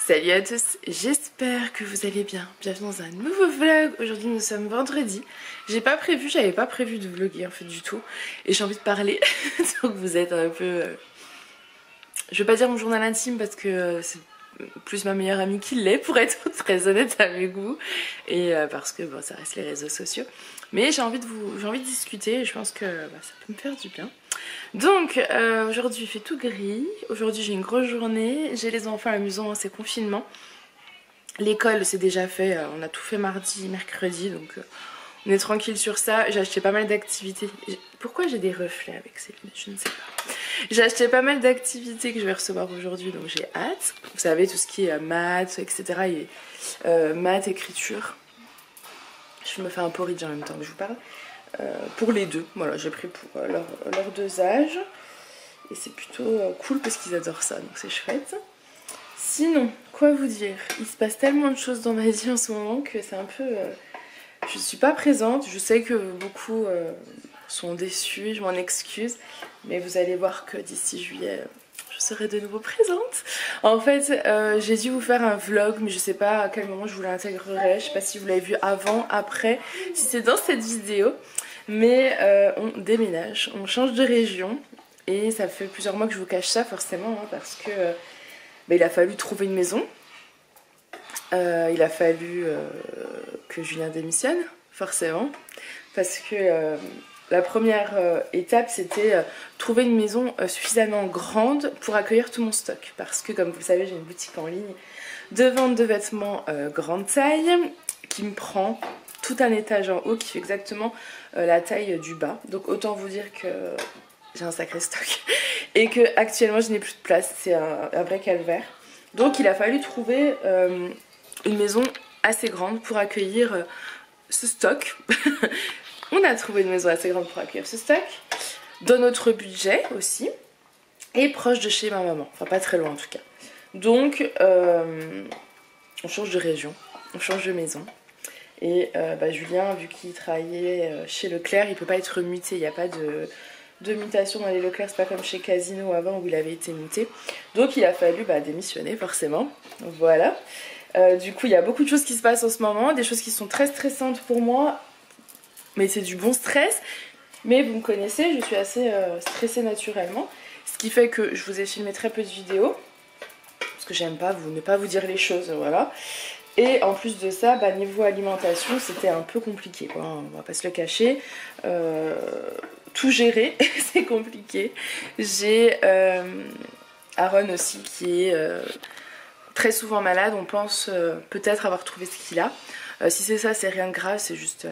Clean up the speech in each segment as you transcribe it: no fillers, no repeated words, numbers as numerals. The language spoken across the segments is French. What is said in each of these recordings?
Salut à tous, j'espère que vous allez bien. Bienvenue dans un nouveau vlog. Aujourd'hui nous sommes vendredi. J'avais pas prévu de vlogger en fait du tout. Et j'ai envie de parler. Donc vous êtes un peu... Je vais pas dire mon journal intime parce que c'est plus ma meilleure amie qui l'est pour être très honnête avec vous. Et parce que bon, ça reste les réseaux sociaux. Mais j'ai envie de discuter et je pense que ça peut me faire du bien. Donc aujourd'hui il fait tout gris, aujourd'hui j'ai une grosse journée, j'ai les enfants à la maison, c'est confinement. L'école c'est déjà fait, on a tout fait mardi, mercredi, donc on est tranquille sur ça. J'ai acheté pas mal d'activités. Pourquoi j'ai des reflets avec ces lunettes? Je ne sais pas. J'ai acheté pas mal d'activités que je vais recevoir aujourd'hui, donc j'ai hâte. Vous savez, tout ce qui est maths, etc. Et, maths, écriture. Je me fais un porridge en même temps que je vous parle. Pour les deux, voilà, j'ai pris pour leurs deux âges. Et c'est plutôt cool parce qu'ils adorent ça, donc c'est chouette. Sinon, quoi vous dire? Il se passe tellement de choses dans ma vie en ce moment que c'est un peu... je suis pas présente, je sais que beaucoup sont déçus, je m'en excuse. Mais vous allez voir que d'ici juillet, je serai de nouveau présente. En fait, j'ai dû vous faire un vlog, mais je sais pas à quel moment je vous l'intégrerai. Je sais pas si vous l'avez vu avant, après, si c'est dans cette vidéo. Mais on déménage, on change de région. Et ça fait plusieurs mois que je vous cache ça forcément, hein, parce que il a fallu trouver une maison. Il a fallu que Julien démissionne, forcément. Parce que la première étape, c'était trouver une maison suffisamment grande pour accueillir tout mon stock. Parce que, comme vous le savez, j'ai une boutique en ligne de vente de vêtements grande taille qui me prend tout un étage en haut qui fait exactement la taille du bas. Donc autant vous dire que j'ai un sacré stock et que actuellement je n'ai plus de place. C'est un vrai calvaire. Donc il a fallu trouver une maison assez grande pour accueillir ce stock. On a trouvé une maison assez grande pour accueillir ce stock, dans notre budget aussi, et proche de chez ma maman, enfin pas très loin en tout cas. Donc on change de région, on change de maison. Et Julien, vu qu'il travaillait chez Leclerc, il peut pas être muté, il n'y a pas de mutation dans les Leclerc, c'est pas comme chez Casino avant où il avait été muté. Donc il a fallu démissionner forcément, voilà. Du coup il y a beaucoup de choses qui se passent en ce moment, des choses qui sont très stressantes pour moi. Mais c'est du bon stress, mais vous me connaissez, je suis assez stressée naturellement. Ce qui fait que je vous ai filmé très peu de vidéos, parce que j'aime pas ne pas vous dire les choses, voilà. Et en plus de ça, niveau alimentation, c'était un peu compliqué, quoi, on va pas se le cacher. Tout gérer, c'est compliqué. J'ai Aaron aussi qui est très souvent malade, on pense peut-être avoir trouvé ce qu'il a. Si c'est ça, c'est rien de grave, c'est juste...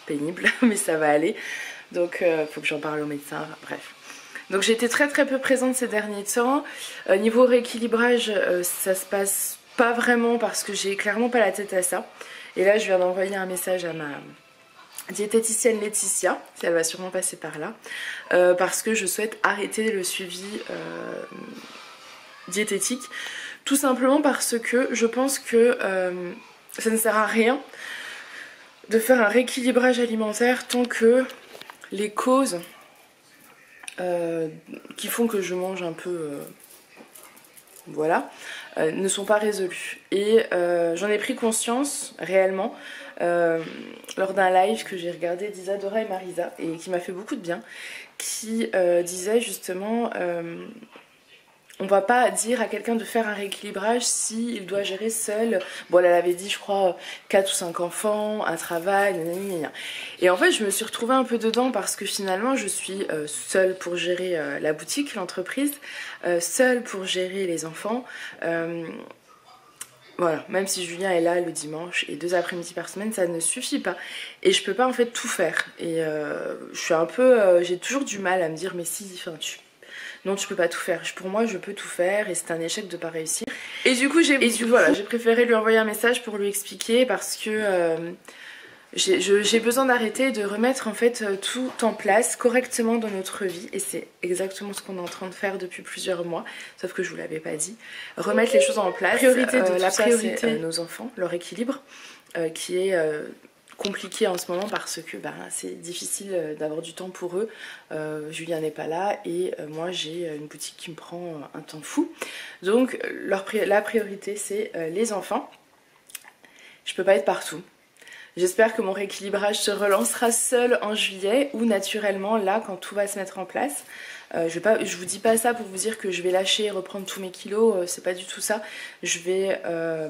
pénible, mais ça va aller. Donc faut que j'en parle au médecin, bref. Donc j'ai été très peu présente ces derniers temps. Niveau rééquilibrage, ça se passe pas vraiment parce que j'ai clairement pas la tête à ça. Et là je viens d'envoyer un message à ma diététicienne Laetitia, elle va sûrement passer par là, parce que je souhaite arrêter le suivi diététique. Tout simplement parce que je pense que ça ne sert à rien de faire un rééquilibrage alimentaire tant que les causes qui font que je mange un peu ne sont pas résolues. Et j'en ai pris conscience réellement lors d'un live que j'ai regardé d'Isadora et Marisa et qui m'a fait beaucoup de bien, qui disait justement on va pas dire à quelqu'un de faire un rééquilibrage s'il doit gérer seul. Bon, elle avait dit, je crois, 4 ou 5 enfants, un travail, nanana. Et en fait, je me suis retrouvée un peu dedans parce que finalement, je suis seule pour gérer la boutique, l'entreprise, seule pour gérer les enfants. Voilà, même si Julien est là le dimanche et 2 après-midi par semaine, ça ne suffit pas. Et je peux pas en fait tout faire. Et je suis un peu... j'ai toujours du mal à me dire, mais si, enfin, non, tu peux pas tout faire. Pour moi, je peux tout faire et c'est un échec de pas réussir. Et du coup, j'ai préféré lui envoyer un message pour lui expliquer parce que j'ai besoin d'arrêter de remettre en fait tout en place correctement dans notre vie. Et c'est exactement ce qu'on est en train de faire depuis plusieurs mois, sauf que je vous l'avais pas dit. Remettre les choses en place. La priorité, c'est nos enfants, leur équilibre, qui est compliqué en ce moment parce que c'est difficile d'avoir du temps pour eux. Julien n'est pas là et moi j'ai une boutique qui me prend un temps fou. Donc la priorité c'est les enfants. Je peux pas être partout. J'espère que mon rééquilibrage se relancera seul en juillet ou naturellement là quand tout va se mettre en place. Je vous dis pas ça pour vous dire que je vais lâcher et reprendre tous mes kilos, c'est pas du tout ça. Je vais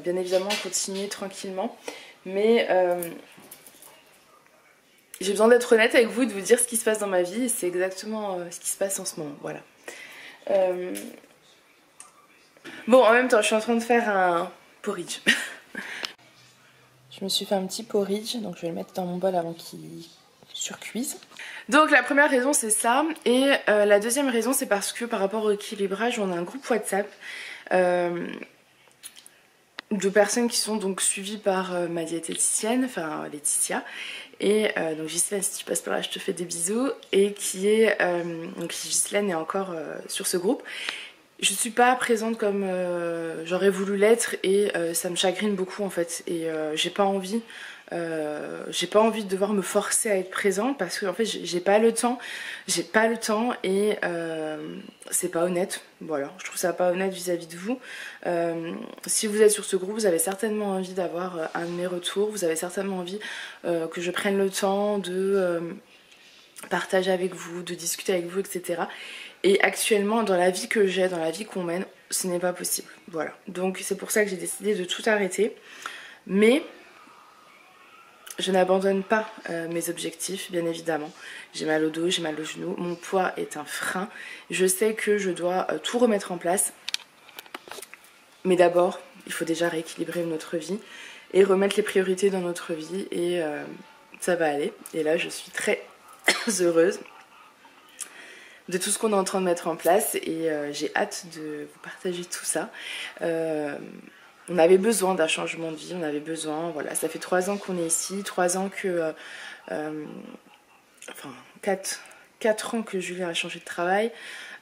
bien évidemment continuer tranquillement. Mais j'ai besoin d'être honnête avec vous et de vous dire ce qui se passe dans ma vie. Et c'est exactement ce qui se passe en ce moment. Voilà. Bon, en même temps, je suis en train de faire un porridge. Je me suis fait un petit porridge, donc je vais le mettre dans mon bol avant qu'il surcuise. Donc la première raison c'est ça, et la deuxième raison c'est parce que par rapport au équilibrage, on a un groupe WhatsApp de personnes qui sont donc suivies par ma diététicienne, enfin Laetitia, et donc Ghislaine, si tu passes par là je te fais des bisous, et qui est, donc Ghislaine est encore sur ce groupe. Je suis pas présente comme j'aurais voulu l'être et ça me chagrine beaucoup en fait, et j'ai pas envie de devoir me forcer à être présente parce que en fait j'ai pas le temps et c'est pas honnête. Voilà, je trouve ça pas honnête vis-à-vis de vous. Si vous êtes sur ce groupe, vous avez certainement envie d'avoir un de mes retours, vous avez certainement envie que je prenne le temps de partager avec vous, de discuter avec vous, etc. Et actuellement, dans la vie que j'ai, dans la vie qu'on mène, ce n'est pas possible. Voilà. Donc c'est pour ça que j'ai décidé de tout arrêter. Mais je n'abandonne pas mes objectifs, bien évidemment. J'ai mal au dos, j'ai mal au genou. Mon poids est un frein. Je sais que je dois tout remettre en place. Mais d'abord, il faut déjà rééquilibrer notre vie et remettre les priorités dans notre vie. Et ça va aller. Et là, je suis très heureuse de tout ce qu'on est en train de mettre en place et j'ai hâte de vous partager tout ça. On avait besoin d'un changement de vie, on avait besoin, voilà, ça fait 3 ans qu'on est ici, 3 ans que... enfin, 4 ans que Julien a changé de travail,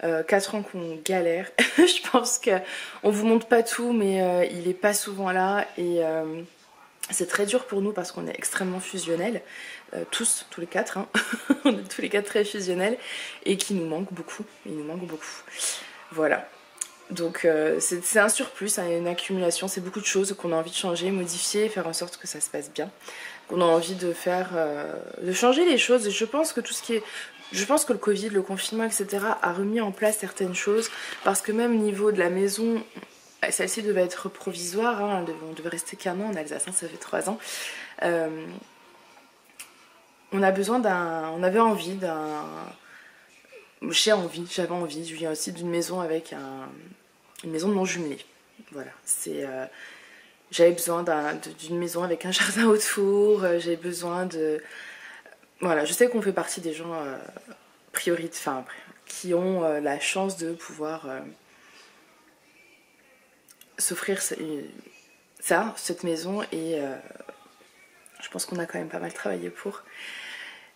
4 ans qu'on galère. Je pense qu'on vous montre pas tout, mais il est pas souvent là et... c'est très dur pour nous parce qu'on est extrêmement fusionnels, tous les 4, hein. On est tous les 4 très fusionnels et qui nous manque beaucoup, voilà. Donc c'est un surplus, hein, une accumulation, c'est beaucoup de choses qu'on a envie de changer, modifier, faire en sorte que ça se passe bien, qu'on a envie de faire, de changer les choses. Et je pense que le Covid, le confinement, etc. a remis en place certaines choses parce que même au niveau de la maison, celle-ci devait être provisoire, hein, on devait rester qu'un an en Alsace, hein, ça fait 3 ans. On avait envie j'avais envie, Julien aussi, d'une maison avec une maison non jumelée. Voilà, j'avais besoin d'une maison avec un jardin autour, j'avais besoin de... Voilà, je sais qu'on fait partie des gens qui ont la chance de pouvoir s'offrir cette maison et je pense qu'on a quand même pas mal travaillé pour.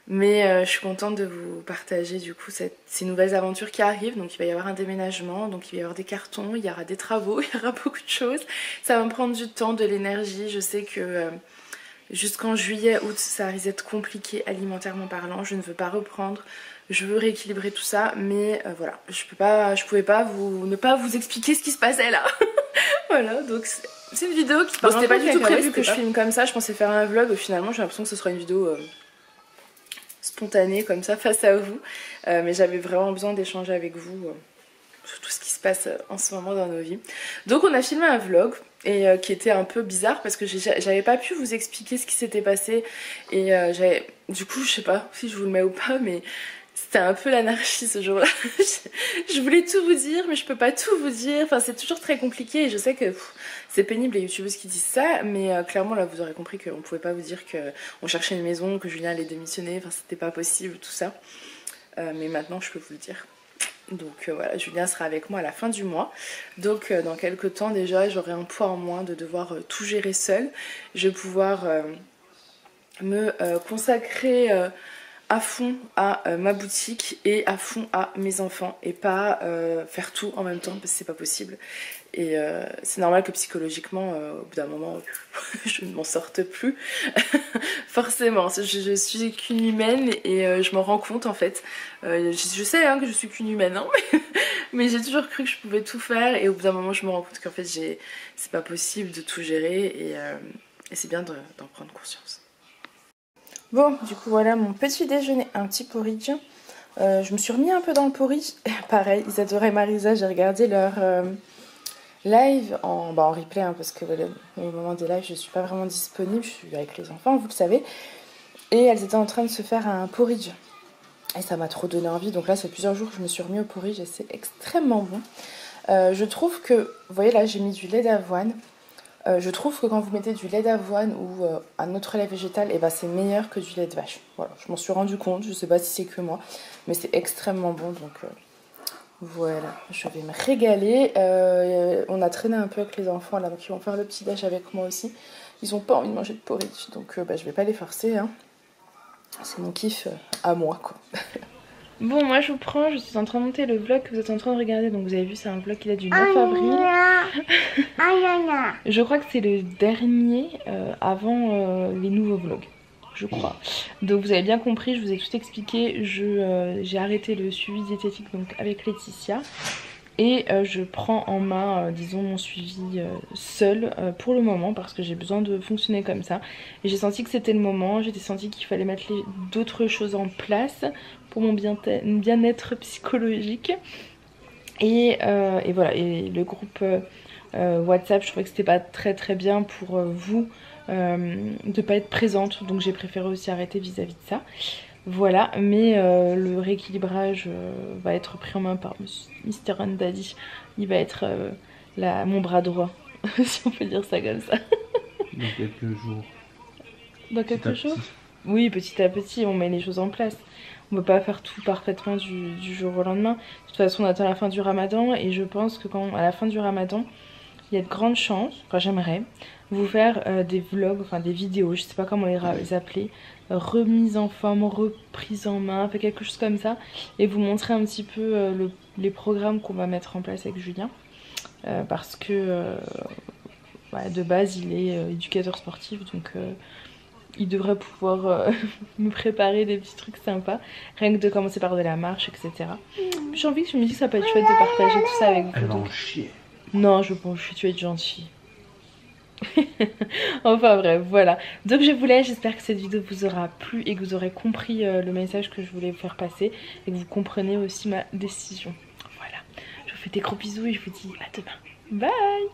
Mais je suis contente de vous partager du coup ces nouvelles aventures qui arrivent. Donc il va y avoir un déménagement, donc il va y avoir des cartons, il y aura des travaux, il y aura beaucoup de choses. Ça va me prendre du temps, de l'énergie. Je sais que jusqu'en juillet, août, ça risque d'être compliqué alimentairement parlant. Je ne veux pas reprendre, je veux rééquilibrer tout ça. Mais voilà, je pouvais pas ne pas vous expliquer ce qui se passait là. Voilà, donc c'est une vidéo qui... C'était pas du tout prévu que je filme comme ça. Je pensais faire un vlog, finalement j'ai l'impression que ce sera une vidéo... spontanée comme ça face à vous, mais j'avais vraiment besoin d'échanger avec vous sur tout ce qui se passe en ce moment dans nos vies. Donc on a filmé un vlog et qui était un peu bizarre parce que j'avais pas pu vous expliquer ce qui s'était passé et du coup je sais pas si je vous le mets ou pas, mais c'était un peu l'anarchie ce jour-là. Je voulais tout vous dire mais je peux pas tout vous dire, enfin c'est toujours très compliqué et je sais que c'est pénible les youtubeuses qui disent ça, mais clairement là vous aurez compris qu'on pouvait pas vous dire qu'on cherchait une maison, que Julien allait démissionner, enfin c'était pas possible tout ça, mais maintenant je peux vous le dire. Donc voilà, Julien sera avec moi à la fin du mois, donc dans quelques temps déjà j'aurai un poids en moins de devoir tout gérer seule. Je vais pouvoir me consacrer à fond à ma boutique et à fond à mes enfants et pas faire tout en même temps parce que c'est pas possible. Et c'est normal que psychologiquement, au bout d'un moment, je ne m'en sorte plus. Forcément, je suis qu'une humaine et je m'en rends compte en fait. Je sais hein, que je suis qu'une humaine, hein, mais j'ai toujours cru que je pouvais tout faire et au bout d'un moment, je me rends compte qu'en fait, c'est pas possible de tout gérer et c'est bien d'en prendre conscience. Bon, du coup, voilà mon petit déjeuner, un petit porridge. Je me suis remis un peu dans le porridge. Pareil, Isadora et Marisa, j'ai regardé leur live en replay hein, parce que voilà, au moment des lives je suis pas vraiment disponible, je suis avec les enfants vous le savez, et elles étaient en train de se faire un porridge et ça m'a trop donné envie, donc là c'est plusieurs jours que je me suis remis au porridge et c'est extrêmement bon. Je trouve que, vous voyez là j'ai mis du lait d'avoine, je trouve que quand vous mettez du lait d'avoine ou un autre lait végétal, et c'est meilleur que du lait de vache. Voilà, je m'en suis rendu compte, je sais pas si c'est que moi, mais c'est extrêmement bon donc voilà, je vais me régaler. On a traîné un peu avec les enfants là, donc ils vont faire le petit déj avec moi aussi. Ils ont pas envie de manger de porridge, donc je vais pas les forcer. Hein. C'est mon kiff à moi quoi. Bon, moi je vous prends, je suis en train de monter le vlog que vous êtes en train de regarder. Donc vous avez vu, c'est un vlog qui date du 9 avril. Je crois que c'est le dernier avant les nouveaux vlogs. Je crois. Donc vous avez bien compris, je vous ai tout expliqué, j'ai arrêté le suivi diététique donc avec Laetitia et je prends en main disons mon suivi seul pour le moment parce que j'ai besoin de fonctionner comme ça et j'ai senti que c'était le moment, j'ai senti qu'il fallait mettre d'autres choses en place pour mon bien-être psychologique et voilà, et le groupe WhatsApp je trouvais que c'était pas très bien pour vous de pas être présente, donc j'ai préféré aussi arrêter vis-à-vis de ça. Voilà, mais le rééquilibrage va être pris en main par Mr. and Daddy. Il va être mon bras droit, si on peut dire ça comme ça. Dans quelques jours. Dans quelques jours ? Oui, petit à petit, on met les choses en place. On ne peut pas faire tout parfaitement du jour au lendemain. De toute façon, on attend la fin du ramadan et je pense que à la fin du ramadan, il y a de grandes chances, enfin j'aimerais, vous faire des vlogs, enfin des vidéos, je sais pas comment les appeler, remise en forme, reprise en main, fait quelque chose comme ça, et vous montrer un petit peu les programmes qu'on va mettre en place avec Julien, parce que de base il est éducateur sportif, donc il devrait pouvoir me préparer des petits trucs sympas, rien que de commencer par de la marche, etc. J'ai envie que je me dise que ça peut être chouette de partager tout ça avec vous. Elle va en chier. Non, je pense que tu es gentille. Enfin bref, voilà. Donc je vous laisse, j'espère que cette vidéo vous aura plu et que vous aurez compris le message que je voulais vous faire passer et que vous comprenez aussi ma décision. Voilà, je vous fais des gros bisous et je vous dis à demain. Bye.